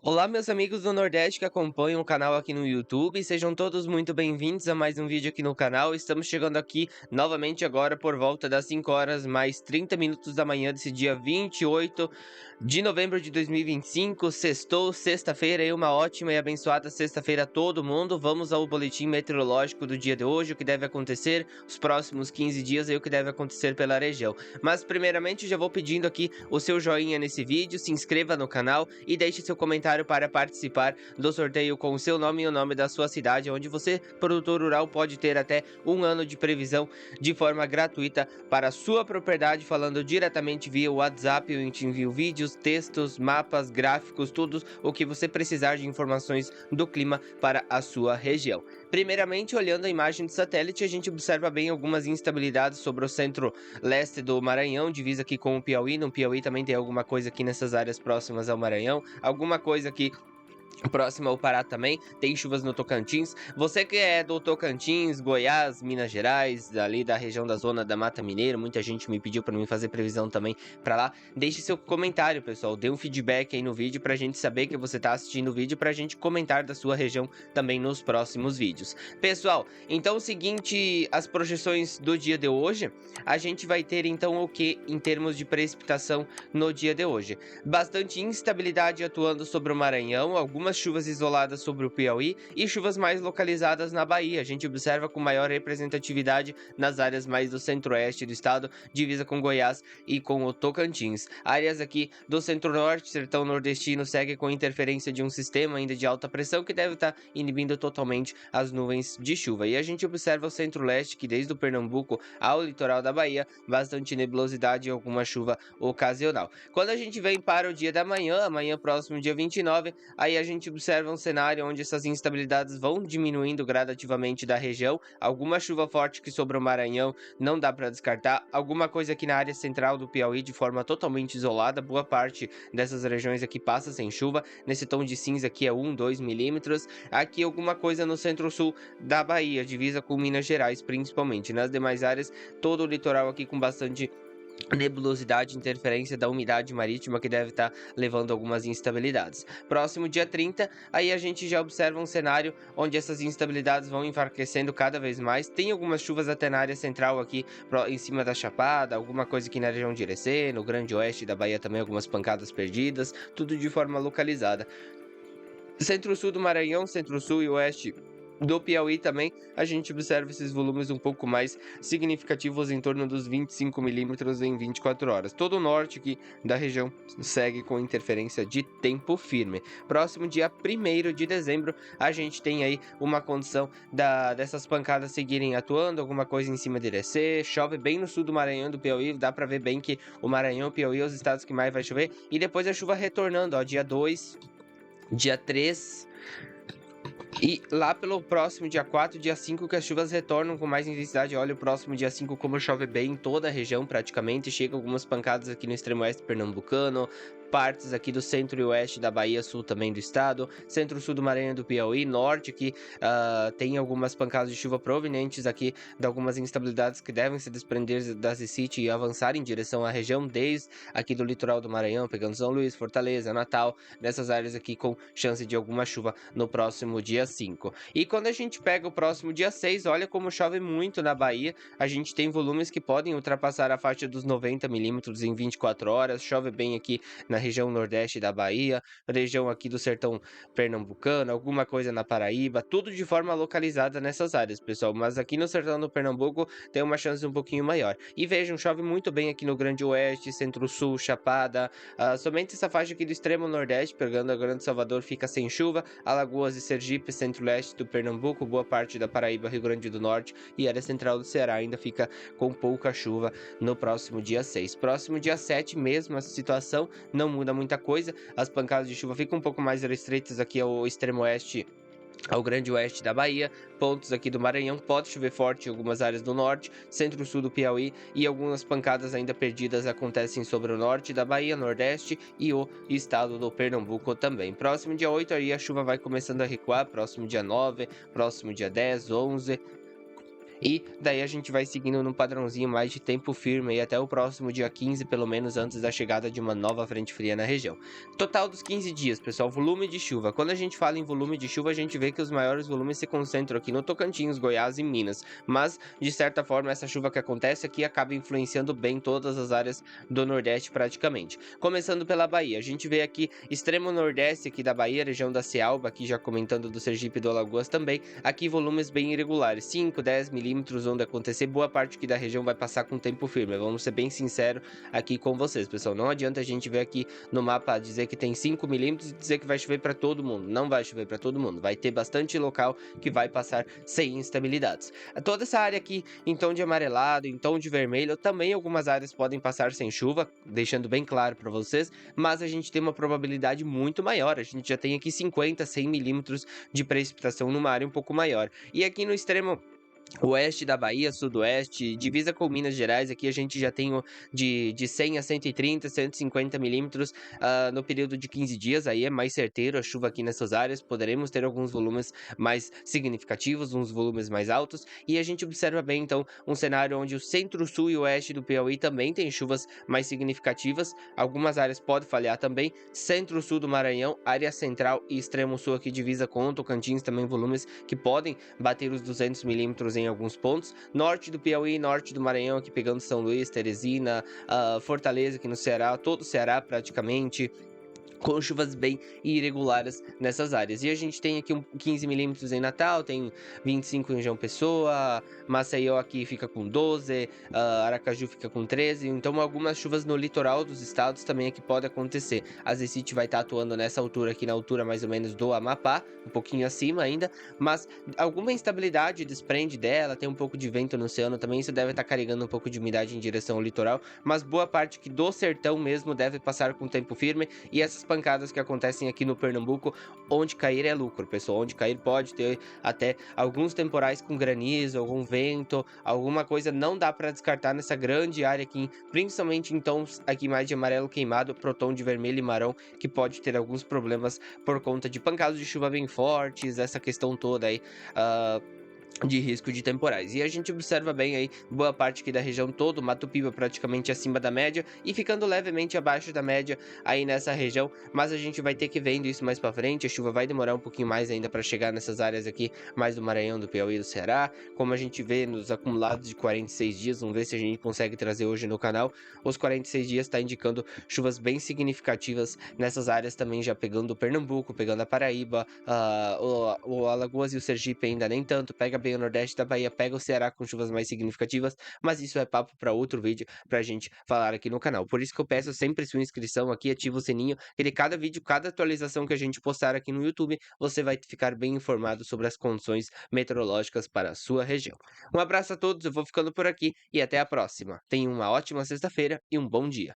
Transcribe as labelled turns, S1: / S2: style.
S1: Olá, meus amigos do Nordeste que acompanham o canal aqui no YouTube, sejam todos muito bem-vindos a mais um vídeo aqui no canal. Estamos chegando aqui novamente agora por volta das 5 horas mais 30 minutos da manhã desse dia 28 de novembro de 2025. Sextou, sexta-feira e uma ótima e abençoada sexta-feira a todo mundo. Vamos ao boletim meteorológico do dia de hoje, o que deve acontecer os próximos 15 dias e o que deve acontecer pela região. Mas primeiramente já vou pedindo aqui o seu joinha nesse vídeo, se inscreva no canal e deixe seu comentário para participar do sorteio com o seu nome e o nome da sua cidade, onde você, produtor rural, pode ter até um ano de previsão de forma gratuita para a sua propriedade, falando diretamente via WhatsApp. Eu te envio vídeos, textos, mapas, gráficos, tudo o que você precisar de informações do clima para a sua região. Primeiramente, olhando a imagem do satélite, a gente observa bem algumas instabilidades sobre o centro-leste do Maranhão, divisa aqui com o Piauí. No Piauí também tem alguma coisa aqui nessas áreas próximas ao Maranhão, alguma coisa aqui próximo ao Pará também, tem chuvas no Tocantins. Você que é do Tocantins, Goiás, Minas Gerais, ali da região da zona da Mata Mineira, muita gente me pediu para mim fazer previsão também para lá. Deixe seu comentário, pessoal, dê um feedback aí no vídeo pra gente saber que você tá assistindo o vídeo, pra gente comentar da sua região também nos próximos vídeos. Pessoal, então é o seguinte, as projeções do dia de hoje, a gente vai ter então o que em termos de precipitação no dia de hoje? Bastante instabilidade atuando sobre o Maranhão, algumas chuvas isoladas sobre o Piauí e chuvas mais localizadas na Bahia. A gente observa com maior representatividade nas áreas mais do centro-oeste do estado, divisa com Goiás e com o Tocantins. Áreas aqui do centro-norte, sertão nordestino, segue com interferência de um sistema ainda de alta pressão que deve estar inibindo totalmente as nuvens de chuva. E a gente observa o centro-leste, que desde o Pernambuco ao litoral da Bahia, bastante nebulosidade e alguma chuva ocasional. Quando a gente vem para o dia da manhã, amanhã próximo dia 29, aí a gente observa um cenário onde essas instabilidades vão diminuindo gradativamente da região, alguma chuva forte que sobre o Maranhão não dá para descartar, alguma coisa aqui na área central do Piauí de forma totalmente isolada, boa parte dessas regiões aqui passa sem chuva, nesse tom de cinza aqui é 2 milímetros, aqui alguma coisa no centro-sul da Bahia, divisa com Minas Gerais principalmente, nas demais áreas, todo o litoral aqui com bastante nebulosidade, interferência da umidade marítima que deve estar levando algumas instabilidades. Próximo dia 30, aí a gente já observa um cenário onde essas instabilidades vão enfraquecendo cada vez mais. Tem algumas chuvas até na área central aqui, em cima da Chapada, alguma coisa aqui na região de Irecê, no grande oeste da Bahia também algumas pancadas perdidas, tudo de forma localizada. Centro-sul do Maranhão, centro-sul e oeste do Piauí também, a gente observa esses volumes um pouco mais significativos, em torno dos 25 milímetros em 24 horas. Todo o norte aqui da região segue com interferência de tempo firme. Próximo dia 1º de dezembro, a gente tem aí uma condição dessas pancadas seguirem atuando, alguma coisa em cima de Irecê, chove bem no sul do Maranhão e do Piauí, dá para ver bem que o Maranhão e o Piauí são os estados que mais vai chover, e depois a chuva retornando, ó, dia 2, dia 3, e lá pelo próximo dia 4, dia 5, que as chuvas retornam com mais intensidade. Olha o próximo dia 5 como chove bem em toda a região praticamente. Chega algumas pancadas aqui no extremo oeste pernambucano, partes aqui do centro e oeste da Bahia, sul também do estado, centro-sul do Maranhão e do Piauí, norte aqui tem algumas pancadas de chuva provenientes aqui de algumas instabilidades que devem se desprender da City e avançar em direção à região, desde aqui do litoral do Maranhão, pegando São Luís, Fortaleza, Natal, nessas áreas aqui com chance de alguma chuva no próximo dia 5. E quando a gente pega o próximo dia 6, olha como chove muito na Bahia, a gente tem volumes que podem ultrapassar a faixa dos 90 milímetros em 24 horas, chove bem aqui na região nordeste da Bahia, região aqui do sertão pernambucano, alguma coisa na Paraíba, tudo de forma localizada nessas áreas, pessoal, mas aqui no sertão do Pernambuco tem uma chance um pouquinho maior. E vejam, chove muito bem aqui no Grande Oeste, Centro-Sul, Chapada, somente essa faixa aqui do extremo nordeste, pegando a Grande Salvador, fica sem chuva, Alagoas e Sergipe, centro-leste do Pernambuco, boa parte da Paraíba, Rio Grande do Norte e área central do Ceará ainda fica com pouca chuva no próximo dia 6. Próximo dia 7, mesma situação, não muda muita coisa, as pancadas de chuva ficam um pouco mais restritas aqui ao extremo oeste, ao grande oeste da Bahia, pontos aqui do Maranhão, pode chover forte em algumas áreas do norte, centro-sul do Piauí e algumas pancadas ainda perdidas acontecem sobre o norte da Bahia, nordeste e o estado do Pernambuco também. Próximo dia 8 aí a chuva vai começando a recuar, próximo dia 9, próximo dia 10, 11, E daí a gente vai seguindo num padrãozinho mais de tempo firme aí até o próximo dia 15, pelo menos antes da chegada de uma nova frente fria na região. Total dos 15 dias, pessoal, volume de chuva. Quando a gente fala em volume de chuva, a gente vê que os maiores volumes se concentram aqui no Tocantins, Goiás e Minas. Mas, de certa forma, essa chuva que acontece aqui acaba influenciando bem todas as áreas do Nordeste praticamente. Começando pela Bahia, a gente vê aqui extremo Nordeste aqui da Bahia, região da Cealba, aqui já comentando do Sergipe e do Alagoas também. Aqui volumes bem irregulares, 5, 10 milímetros onde acontecer, boa parte aqui da região vai passar com tempo firme. Vamos ser bem sinceros aqui com vocês, pessoal. Não adianta a gente ver aqui no mapa dizer que tem 5 milímetros e dizer que vai chover para todo mundo. Não vai chover para todo mundo. Vai ter bastante local que vai passar sem instabilidades. Toda essa área aqui em tom de amarelado, em tom de vermelho, também algumas áreas podem passar sem chuva, deixando bem claro para vocês, mas a gente tem uma probabilidade muito maior. A gente já tem aqui 50, 100 milímetros de precipitação numa área um pouco maior. E aqui no extremo oeste da Bahia, sudoeste, divisa com Minas Gerais, aqui a gente já tem de 100 a 130, 150 milímetros no período de 15 dias, aí é mais certeiro a chuva aqui nessas áreas, poderemos ter alguns volumes mais significativos, uns volumes mais altos, e a gente observa bem, então, um cenário onde o centro-sul e oeste do Piauí também tem chuvas mais significativas, algumas áreas podem falhar também, centro-sul do Maranhão, área central e extremo-sul aqui divisa com o Tocantins, também volumes que podem bater os 200 milímetros em alguns pontos. Norte do Piauí, norte do Maranhão, aqui pegando São Luís, Teresina, Fortaleza aqui no Ceará, todo o Ceará praticamente, com chuvas bem irregulares nessas áreas. E a gente tem aqui 15 milímetros em Natal, tem 25 em João Pessoa, Maceió aqui fica com 12, Aracaju fica com 13, então algumas chuvas no litoral dos estados também aqui pode acontecer. A Zecit vai estar atuando nessa altura aqui, na altura mais ou menos do Amapá, um pouquinho acima ainda, mas alguma instabilidade desprende dela, tem um pouco de vento no oceano também, isso deve estar carregando um pouco de umidade em direção ao litoral, mas boa parte aqui do sertão mesmo deve passar com tempo firme, e essas pancadas que acontecem aqui no Pernambuco, onde cair é lucro, pessoal. Onde cair pode ter até alguns temporais com granizo, algum vento, alguma coisa. Não dá para descartar nessa grande área aqui, principalmente em tons aqui mais de amarelo queimado pro tom de vermelho e marrom, que pode ter alguns problemas por conta de pancadas de chuva bem fortes, essa questão toda aí. De risco de temporais. E a gente observa bem aí boa parte aqui da região todo, Mato Piba praticamente acima da média e ficando levemente abaixo da média aí nessa região, mas a gente vai ter que vendo isso mais para frente, a chuva vai demorar um pouquinho mais ainda para chegar nessas áreas aqui, mais do Maranhão, do Piauí e do Ceará, como a gente vê nos acumulados de 46 dias, vamos ver se a gente consegue trazer hoje no canal, os 46 dias está indicando chuvas bem significativas nessas áreas também, já pegando o Pernambuco, pegando a Paraíba, o Alagoas e o Sergipe ainda nem tanto, pega bem o Nordeste da Bahia, pega o Ceará com chuvas mais significativas, mas isso é papo para outro vídeo pra gente falar aqui no canal. Por isso que eu peço sempre sua inscrição aqui, ativa o sininho, que de cada vídeo, cada atualização que a gente postar aqui no YouTube, você vai ficar bem informado sobre as condições meteorológicas para a sua região. Um abraço a todos, eu vou ficando por aqui e até a próxima. Tenha uma ótima sexta-feira e um bom dia.